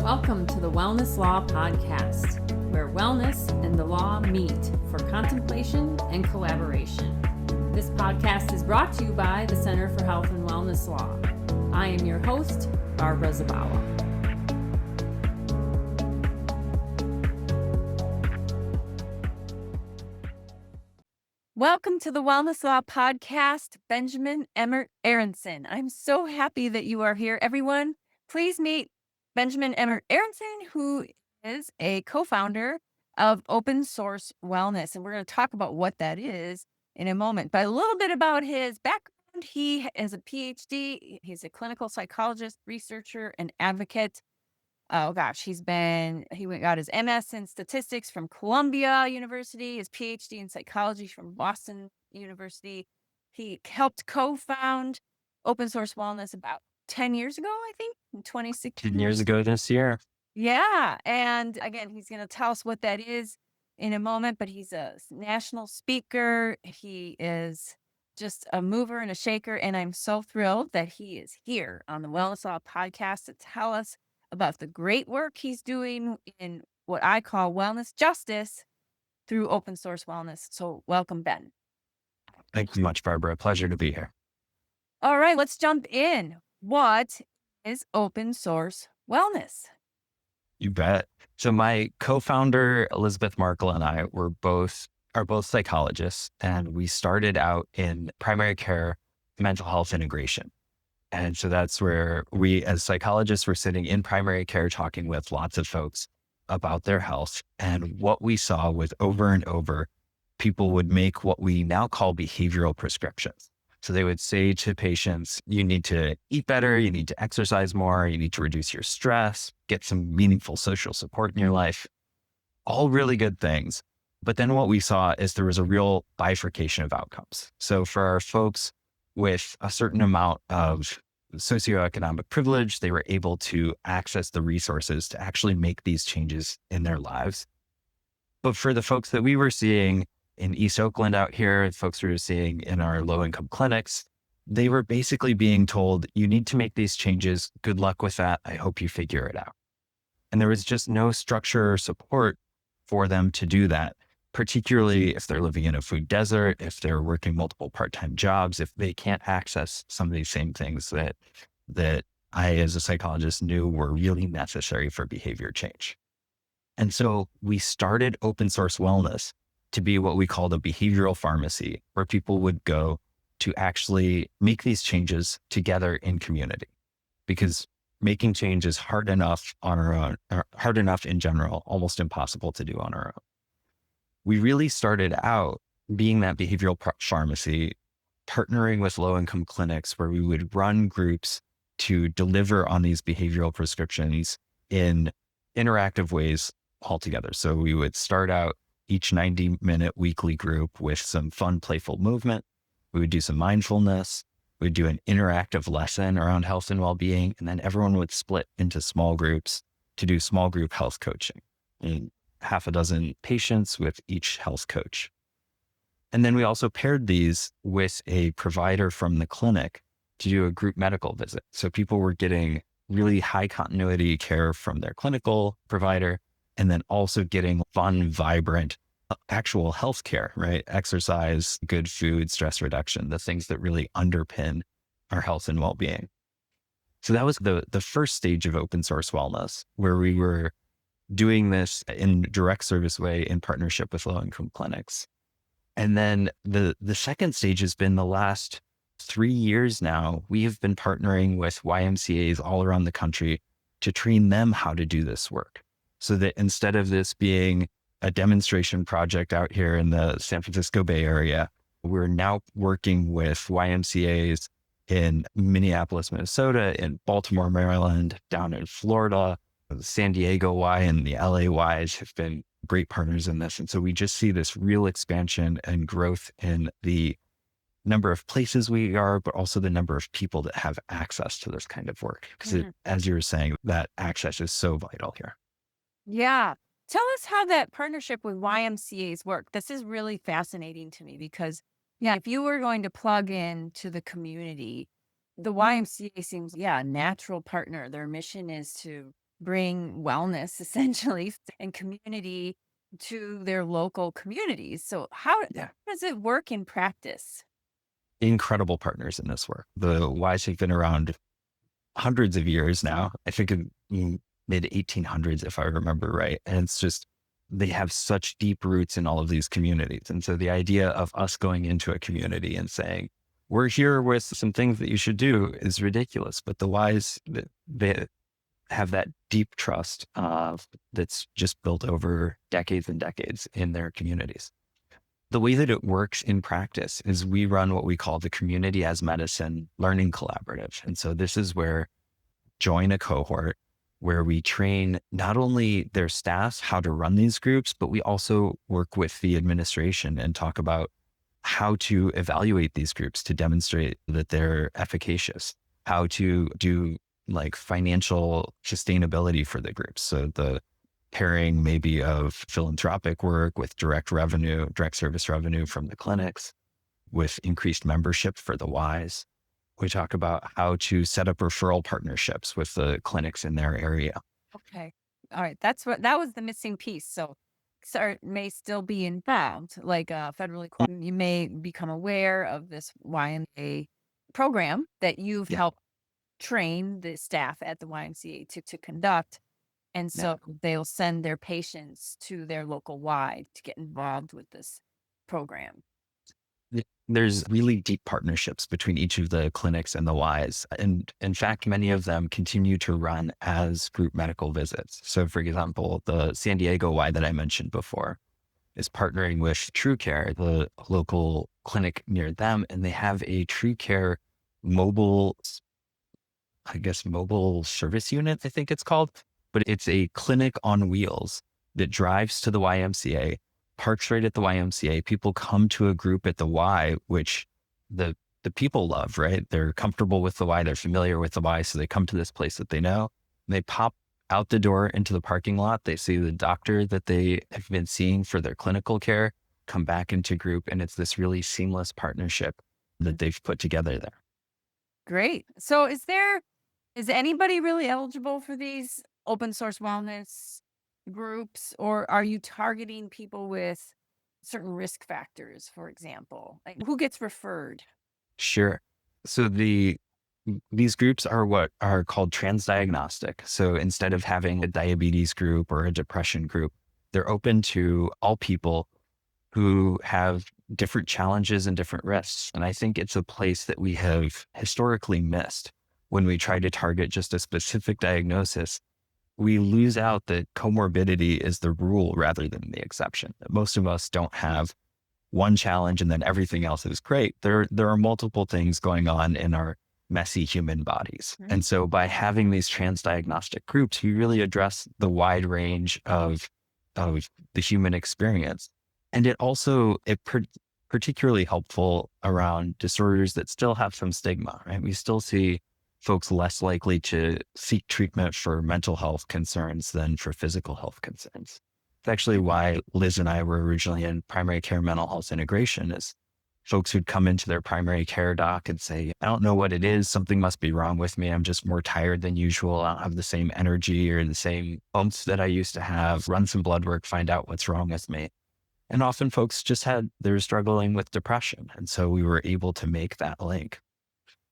Welcome to the Wellness Law Podcast, where wellness and the law meet for contemplation and collaboration. This podcast is brought to you by the Center for Health and Wellness Law. I am your host, Barbara Zabawa. Welcome to the Wellness Law Podcast, Benjamin Emmert-Aronson. I'm so happy that you are here, everyone. Please meet Benjamin Emmert-Aronson, who is a co-founder of Open Source Wellness. And we're going to talk about what that is in a moment. But a little bit about his background. He is a PhD. He's a clinical psychologist, researcher, and advocate. Oh gosh, he got his MS in statistics from Columbia University, his PhD in psychology from Boston University. He helped co-found Open Source Wellness about 10 years ago, I think, in 2016. 10 years ago this year. Yeah. And again, he's going to tell us what that is in a moment, but he's a national speaker. He is just a mover and a shaker. And I'm so thrilled that he is here on the Wellness Law Podcast to tell us about the great work he's doing in what I call wellness justice through open source wellness. So welcome, Ben. Thanks so much, Barbara. Pleasure to be here. All right, let's jump in. What is open source wellness? You bet. So my co-founder, Elizabeth Markle, and I are both psychologists, and we started out in primary care mental health integration. And so that's where we, as psychologists, were sitting in primary care talking with lots of folks about their health. And what we saw was over and over, people would make what we now call behavioral prescriptions. So they would say to patients, you need to eat better, you need to exercise more, you need to reduce your stress, get some meaningful social support in your life. All really good things. But then what we saw is there was a real bifurcation of outcomes. So for our folks with a certain amount of socioeconomic privilege, they were able to access the resources to actually make these changes in their lives. But for the folks that we were seeing in East Oakland out here, folks we were seeing in our low-income clinics, they were basically being told, you need to make these changes. Good luck with that. I hope you figure it out. And there was just no structure or support for them to do that, particularly if they're living in a food desert, if they're working multiple part-time jobs, if they can't access some of these same things that I, as a psychologist, knew were really necessary for behavior change. And so we started open source wellness to be what we called a behavioral pharmacy, where people would go to actually make these changes together in community. Because making change is hard enough on our own, or hard enough in general, almost impossible to do on our own. We really started out being that behavioral pharmacy, partnering with low-income clinics where we would run groups to deliver on these behavioral prescriptions in interactive ways altogether. So we would start out each 90-minute weekly group with some fun, playful movement. We would do some mindfulness. We'd do an interactive lesson around health and well-being, and then everyone would split into small groups to do small group health coaching. And half a dozen patients with each health coach. And then we also paired these with a provider from the clinic to do a group medical visit. So people were getting really high continuity care from their clinical provider, and then also getting fun, vibrant, actual healthcare, right? Exercise, good food, stress reduction, the things that really underpin our health and well-being. So that was the first stage of open source wellness, where we were doing this in direct service way in partnership with low-income clinics. And then the second stage has been the last 3 years now. We have been partnering with YMCAs all around the country to train them how to do this work. So that instead of this being a demonstration project out here in the San Francisco Bay Area, we're now working with YMCAs in Minneapolis, Minnesota, in Baltimore, Maryland, down in Florida. The San Diego Y and the LA Ys have been great partners in this. And so we just see this real expansion and growth in the number of places we are, but also the number of people that have access to this kind of work. Because as you were saying, that access is so vital here. Yeah. Tell us how that partnership with YMCAs work. This is really fascinating to me because, if you were going to plug in to the community, the YMCA seems, a natural partner. Their mission is to bring wellness essentially and community to their local communities. So how Yeah. does it work in practice? Incredible partners in this work. The Ys have been around hundreds of years now. I think in mid 1800s, if I remember right. And it's just, they have such deep roots in all of these communities. And so the idea of us going into a community and saying, we're here with some things that you should do is ridiculous. But the Ys, they have that deep trust that's just built over decades and decades in their communities. The way that it works in practice is we run what we call the Community as Medicine Learning Collaborative. And so this is where join a cohort where we train not only their staff how to run these groups, but we also work with the administration and talk about how to evaluate these groups to demonstrate that they're efficacious, how to do like financial sustainability for the groups. So the pairing maybe of philanthropic work with direct revenue, direct service revenue from the clinics, with increased membership for the Ys. We talk about how to set up referral partnerships with the clinics in their area. Okay. All right. That was the missing piece. So CERT may still be involved, like federally, you may become aware of this YMCA program that you've Yeah, helped train the staff at the YMCA to conduct. And yeah. so they'll send their patients to their local Y to get involved with this program. There's really deep partnerships between each of the clinics and the Ys. And in fact, many of them continue to run as group medical visits. So for example, the San Diego Y that I mentioned before is partnering with True Care, the local clinic near them, and they have a True Care mobile, I guess, mobile service unit, I think it's called, but it's a clinic on wheels that drives to the YMCA, parks right at the YMCA. People come to a group at the Y, which the people love, right? They're comfortable with the Y, they're familiar with the Y, so they come to this place that they know. They pop out the door into the parking lot. They see the doctor that they have been seeing for their clinical care, come back into group, and it's this really seamless partnership that they've put together there. Great. So is anybody really eligible for these open source wellness groups, or are you targeting people with certain risk factors, for example? Like who gets referred? Sure. So these groups are what are called transdiagnostic. So instead of having a diabetes group or a depression group, they're open to all people who have different challenges and different risks. And I think it's a place that we have historically missed when we try to target just a specific diagnosis. We lose out that comorbidity is the rule rather than the exception. That most of us don't have one challenge and then everything else is great. There are multiple things going on in our messy human bodies. Mhm. And so by having these transdiagnostic groups, we really address the wide range of the human experience. And it also, particularly helpful around disorders that still have some stigma, right? We still see folks less likely to seek treatment for mental health concerns than for physical health concerns. It's actually why Liz and I were originally in primary care mental health integration is folks who'd come into their primary care doc and say, I don't know what it is. Something must be wrong with me. I'm just more tired than usual. I don't have the same energy or the same bumps that I used to have. Run some blood work, find out what's wrong with me. And often folks they were struggling with depression. And so we were able to make that link.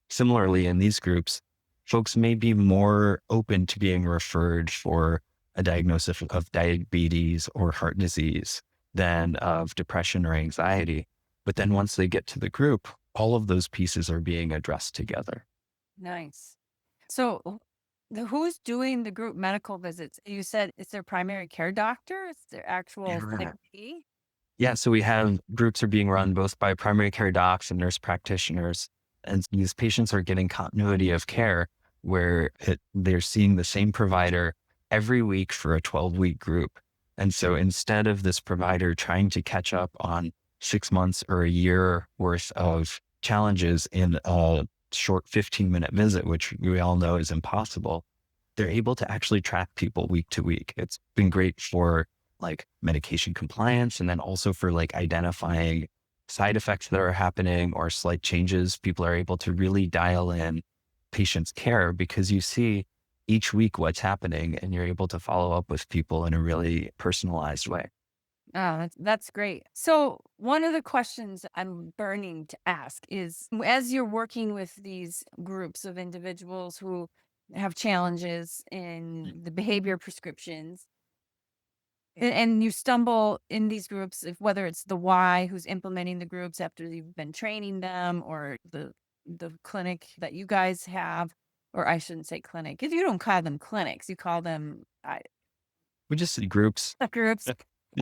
Similarly, in these groups, folks may be more open to being referred for a diagnosis of diabetes or heart disease than of depression or anxiety. But then once they get to the group, all of those pieces are being addressed together. Nice. So who's doing the group medical visits? You said it's their primary care doctor? It's their actual Yeah. CP? Yeah, so we have groups are being run both by primary care docs and nurse practitioners. And these patients are getting continuity of care where they're seeing the same provider every week for a 12-week group. And so instead of this provider trying to catch up on 6 months or a year worth of challenges in a short 15-minute visit, which we all know is impossible, they're able to actually track people week to week. It's been great for like medication compliance and then also for like identifying side effects that are happening or slight changes. People are able to really dial in patients' care because you see each week what's happening, and you're able to follow up with people in a really personalized way. Oh, that's great. So, one of the questions I'm burning to ask is as you're working with these groups of individuals who have challenges in the behavior prescriptions, and you stumble in these groups, if whether it's the Y who's implementing the groups after you've been training them, or the clinic that you guys have, or I shouldn't say clinic, because you don't call them clinics, you call them We just see groups. groups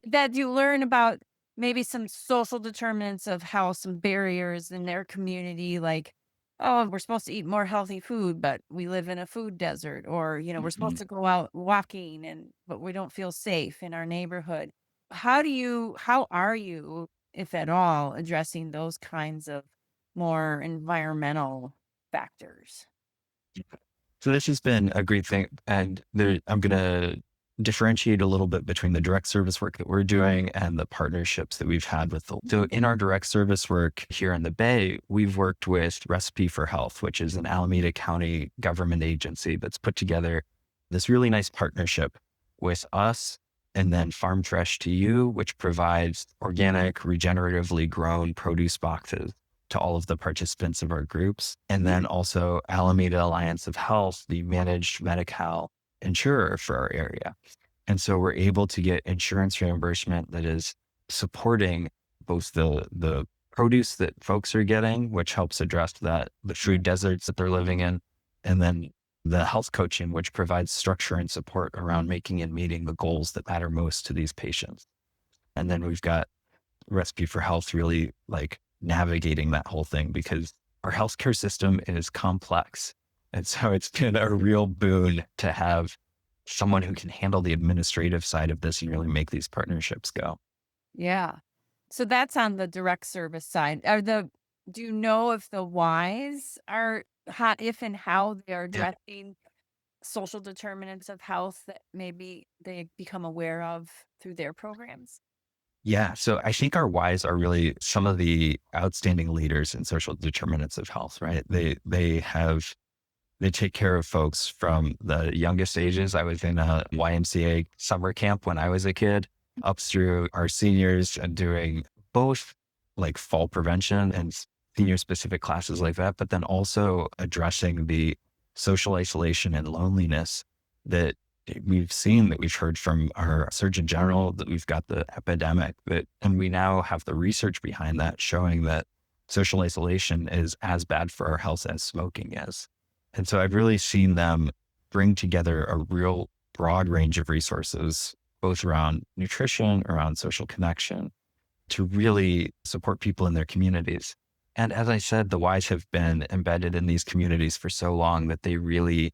that you learn about maybe some social determinants of how some barriers in their community, like, oh, we're supposed to eat more healthy food, but we live in a food desert, or, we're supposed Mhm. to go out walking but we don't feel safe in our neighborhood. How are you, if at all, addressing those kinds of more environmental factors? So this has been a great thing. And I'm going to differentiate a little bit between the direct service work that we're doing and the partnerships that we've had with so in our direct service work here in the Bay, we've worked with Recipe for Health, which is an Alameda County government agency that's put together this really nice partnership with us and then Farm Fresh to You, which provides organic, regeneratively grown produce boxes to all of the participants of our groups. And then also Alameda Alliance of Health, the managed Medi-Cal insurer for our area. And so we're able to get insurance reimbursement that is supporting both the produce that folks are getting, which helps address the food deserts that they're living in, and then the health coaching, which provides structure and support around making and meeting the goals that matter most to these patients. And then we've got Recipe for Health really like navigating that whole thing because our healthcare system is complex. And so it's been a real boon to have someone who can handle the administrative side of this and really make these partnerships go. Yeah. So that's on the direct service side. Do you know if the whys are how, if and how they are Yeah. addressing social determinants of health that maybe they become aware of through their programs? Yeah. So I think our Ys are really some of the outstanding leaders in social determinants of health, right? They take care of folks from the youngest ages. I was in a YMCA summer camp when I was a kid, up through our seniors and doing both like fall prevention and senior specific classes like that, but then also addressing the social isolation and loneliness that we've seen, that we've heard from our Surgeon General, that we've got the epidemic that, and we now have the research behind that showing that social isolation is as bad for our health as smoking is. And so I've really seen them bring together a real broad range of resources, both around nutrition, around social connection, to really support people in their communities. And as I said, the Ys have been embedded in these communities for so long that they really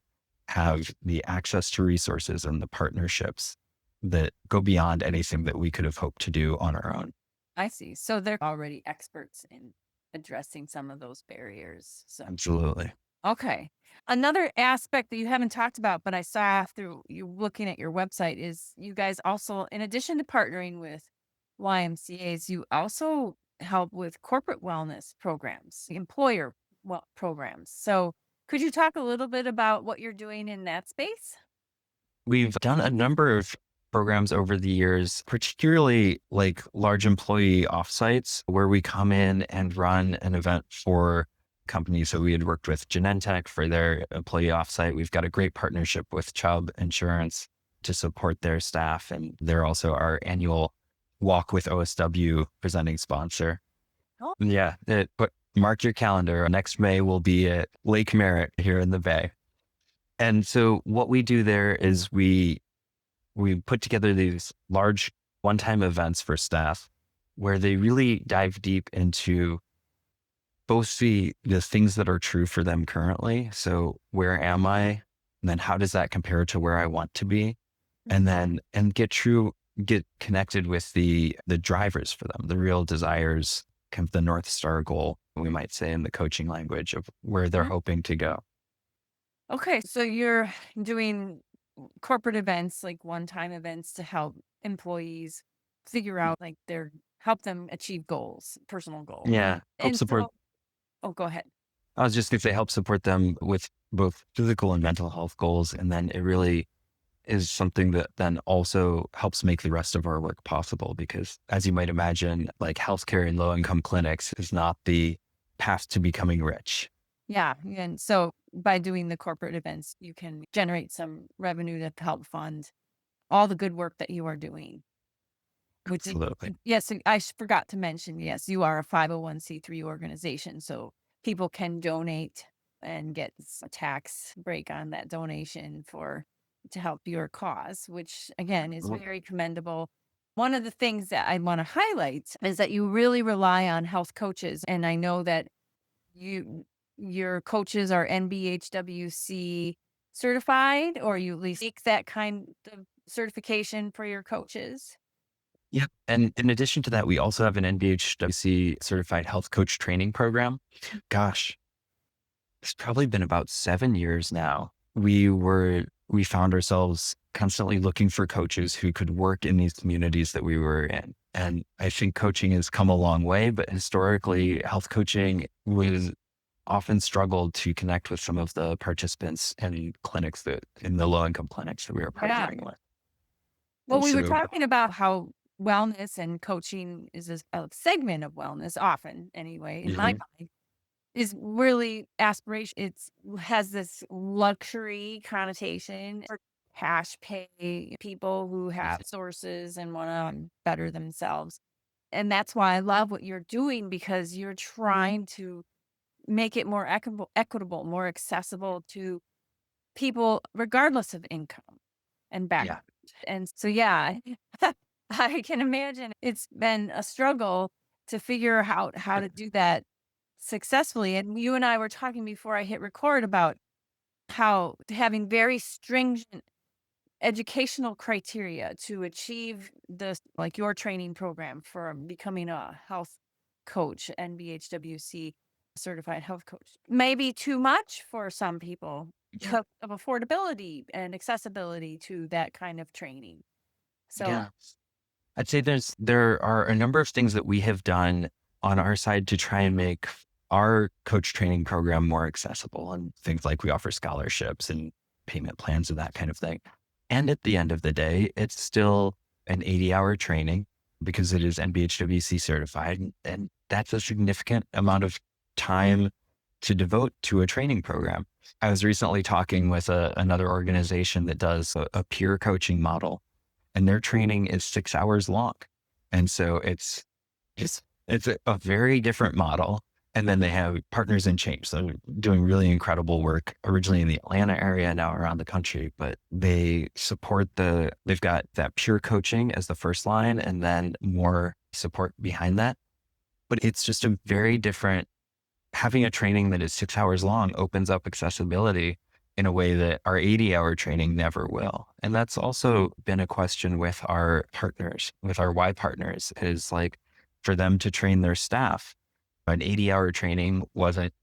have the access to resources and the partnerships that go beyond anything that we could have hoped to do on our own. I see. So they're already experts in addressing some of those barriers. So, Absolutely. okay. Another aspect that you haven't talked about, but I saw through you looking at your website, is you guys also, in addition to partnering with YMCAs, you also help with corporate wellness programs, employer programs. So, could you talk a little bit about what you're doing in that space? We've done a number of programs over the years, particularly like large employee offsites where we come in and run an event for companies. So we had worked with Genentech for their employee offsite. We've got a great partnership with Chubb Insurance to support their staff. And they're also our annual Walk with OSW presenting sponsor. Oh, Yeah. But mark your calendar. Next May will be at Lake Merritt here in the Bay. And so what we do there is we put together these large one-time events for staff where they really dive deep into both the things that are true for them currently. So where am I? And then how does that compare to where I want to be? And then and get connected with the drivers for them, the real desires, kind of the North Star goal, we might say in the coaching language of where they're mhm. hoping to go. Okay. So you're doing corporate events, like one-time events to help employees figure out like their help them achieve goals, personal goals. Yeah. Help And support so, oh, go ahead. I was just going to say help support them with both physical and mental health goals. And then it really is something that then also helps make the rest of our work possible because as you might imagine, like healthcare in low income clinics is not the path to becoming rich. Yeah. And so by doing the corporate events, you can generate some revenue to help fund all the good work that you are doing. Which is Absolutely. yes, and forgot to mention, yes, you are a 501(c)(3) organization, so people can donate and get a tax break on that donation for to help your cause, which again is Mhm. very commendable. One of the things that I want to highlight is that you really rely on health coaches, and I know that you your coaches are NBHWC certified, or you at least seek that kind of certification for your coaches. Yep. And in addition to that, we also have an NBHWC certified health coach training program. Gosh, it's probably been about 7 years now. We found ourselves constantly looking for coaches who could work in these communities that we were in. And I think coaching has come a long way, but historically, health coaching was often struggled to connect with some of the participants and clinics that in the low income clinics that we were Yeah. partnering with. Well, And we were so, talking about how wellness and coaching is a segment of wellness, often anyway, in my mhm, mind, is really aspiration. It's has this luxury connotation for cash pay people who have mhm, sources and want to better themselves. And that's why I love what you're doing because you're trying to make it more equitable, more accessible to people regardless of income and background. yeah, And so, yeah, I can imagine it's been a struggle to figure out how to do that successfully. And you and I were talking before I hit record about how having very stringent educational criteria to achieve this, like your training program for becoming a health coach, NBHWC certified health coach, may be too much for some people yeah, because of affordability and accessibility to that kind of training. So, yeah. I'd say there are a number of things that we have done on our side to try and make our coach training program more accessible and things like we offer scholarships and payment plans and that kind of thing. And at the end of the day, it's still an 80-hour training because it is NBHWC certified. And that's a significant amount of time to devote to a training program. I was recently talking with another organization that does a peer coaching model and their training is 6 hours long. And so it's a very different model. And then they have partners in change. So doing really incredible work originally in the Atlanta area, now around the country, but they've got that pure coaching as the first line and then more support behind that. But it's just a very different having a training that is 6 hours long opens up accessibility in a way that our 80-hour training never will. And that's also been a question with our partners, with our Y partners, is like for them to train their staff. An 80-hour training wasn't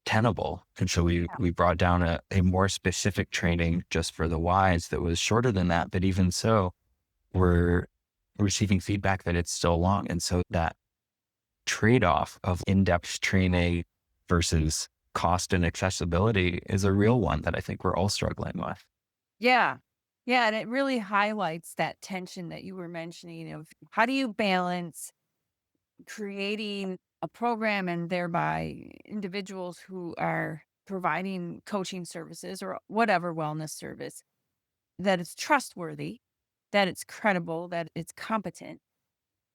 tenable. And so we brought down a more specific training just for the Ys that was shorter than that. But even so, we're receiving feedback that it's still long. And so that trade-off of in-depth training versus cost and accessibility is a real one that I think we're all struggling with. yeah. Yeah. And it really highlights that tension that you were mentioning of how do you balance creating a program and thereby individuals who are providing coaching services or whatever wellness service that it's trustworthy, that it's credible, that it's competent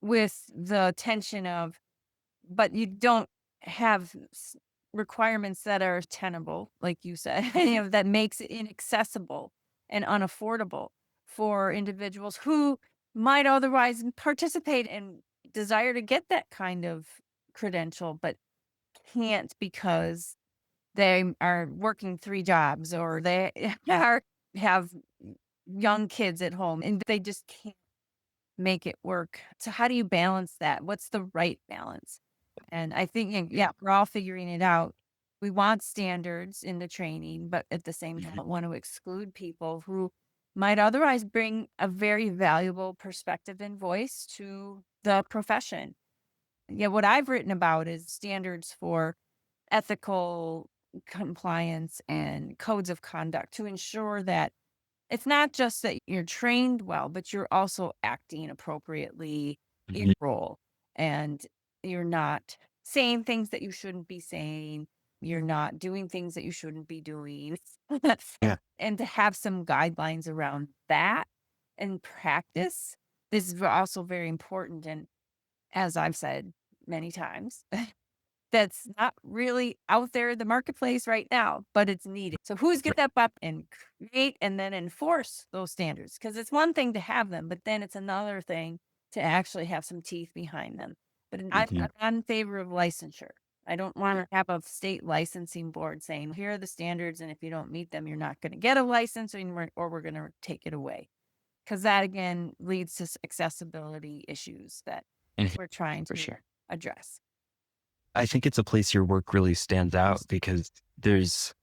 with the tension of, but you don't have requirements that are tenable, like you said, that makes it inaccessible and unaffordable for individuals who might otherwise participate and desire to get that kind of credential, but can't because they are working 3 jobs or they have young kids at home and they just can't make it work. So how do you balance that? What's the right balance? And I think, yeah, we're all figuring it out. We want standards in the training, but at the same time, Mhm. don't want to exclude people who might otherwise bring a very valuable perspective and voice to the profession. Yeah, what I've written about is standards for ethical compliance and codes of conduct to ensure that it's not just that you're trained well, but you're also acting appropriately in Mhm. your role. And you're not saying things that you shouldn't be saying. You're not doing things that you shouldn't be doing. Yeah. And to have some guidelines around that and practice is also very important. And as I've said many times, that's not really out there in the marketplace right now, but it's needed. So who's going Right. to step up and create and then enforce those standards? Because it's one thing to have them, but then it's another thing to actually have some teeth behind them. But Mhm. I'm in favor of licensure. I don't want to have a state licensing board saying, here are the standards, and if you don't meet them, you're not going to get a license or we're going to take it away. Because that, again, leads to accessibility issues that Mhm. we're trying For to sure. address. I think it's a place your work really stands out because there's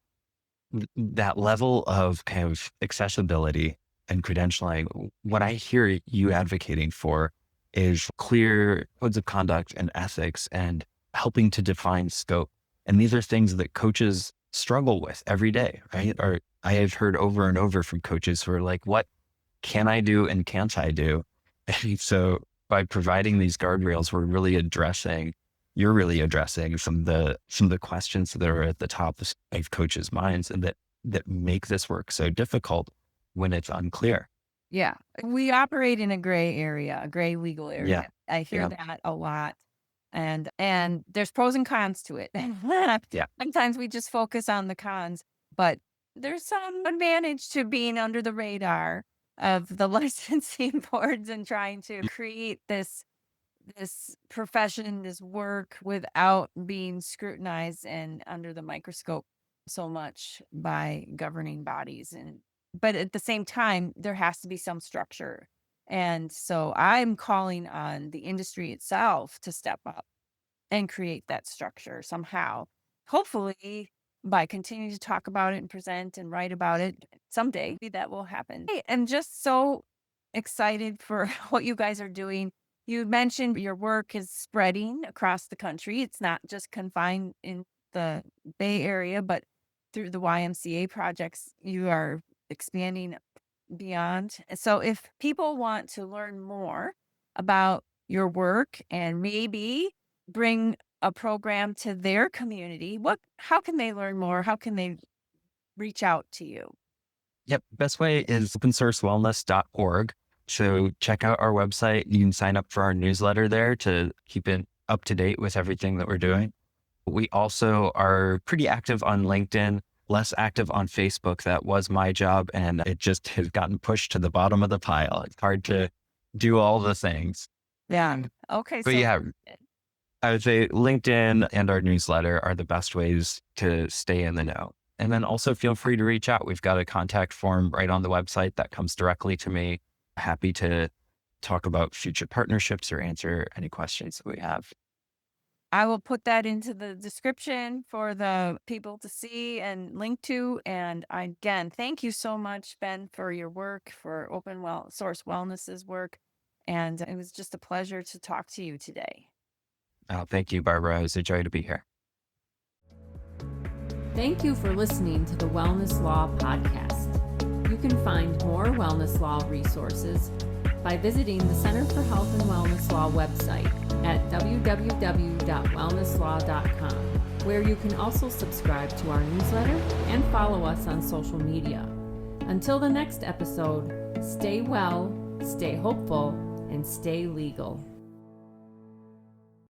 that level of kind of accessibility and credentialing. What I hear you advocating for is clear codes of conduct and ethics and helping to define scope. And these are things that coaches struggle with every day, right? Or I have heard over and over from coaches who are like, what can I do and can't I do? And so by providing these guardrails, you're really addressing some of the questions that are at the top of coaches' minds and that make this work so difficult when it's unclear. Yeah. We operate in a gray area, a gray legal Yeah. area. I hear Yeah. that a lot. And there's pros and cons to it. Yeah. Sometimes we just focus on the cons, but there's some advantage to being under the radar of the licensing boards and trying to create this profession, this work without being scrutinized and under the microscope so much by governing bodies. And but at the same time, there has to be some structure. And so I'm calling on the industry itself to step up and create that structure somehow. Hopefully, by continuing to talk about it and present and write about it someday, maybe that will happen. Hey, I'm just so excited for what you guys are doing. You mentioned your work is spreading across the country. It's not just confined in the Bay Area, but through the YMCA projects, you are expanding beyond. So if people want to learn more about your work and maybe bring a program to their community, how can they learn more? How can they reach out to you? Yep. Best way is opensourcewellness.org. So check out our website. You can sign up for our newsletter there to keep it up to date with everything that we're doing. We also are pretty active on LinkedIn, less active on Facebook. That was my job, and it just has gotten pushed to the bottom of the pile. It's hard to do all the things. Yeah. Okay. But So yeah, I would say LinkedIn and our newsletter are the best ways to stay in the know. And then also feel free to reach out. We've got a contact form right on the website that comes directly to me. Happy to talk about future partnerships or answer any questions that we have. I will put that into the description for the people to see and link to. And again, thank you so much, Ben, for your work, for Source Wellness's work. And it was just a pleasure to talk to you today. Thank you, Barbara. It was a joy to be here. Thank you for listening to the Wellness Law Podcast. You can find more wellness law resources by visiting the Center for Health and Wellness Law website at www.wellnesslaw.com, where you can also subscribe to our newsletter and follow us on social media. Until the next episode, stay well, stay hopeful, and stay legal.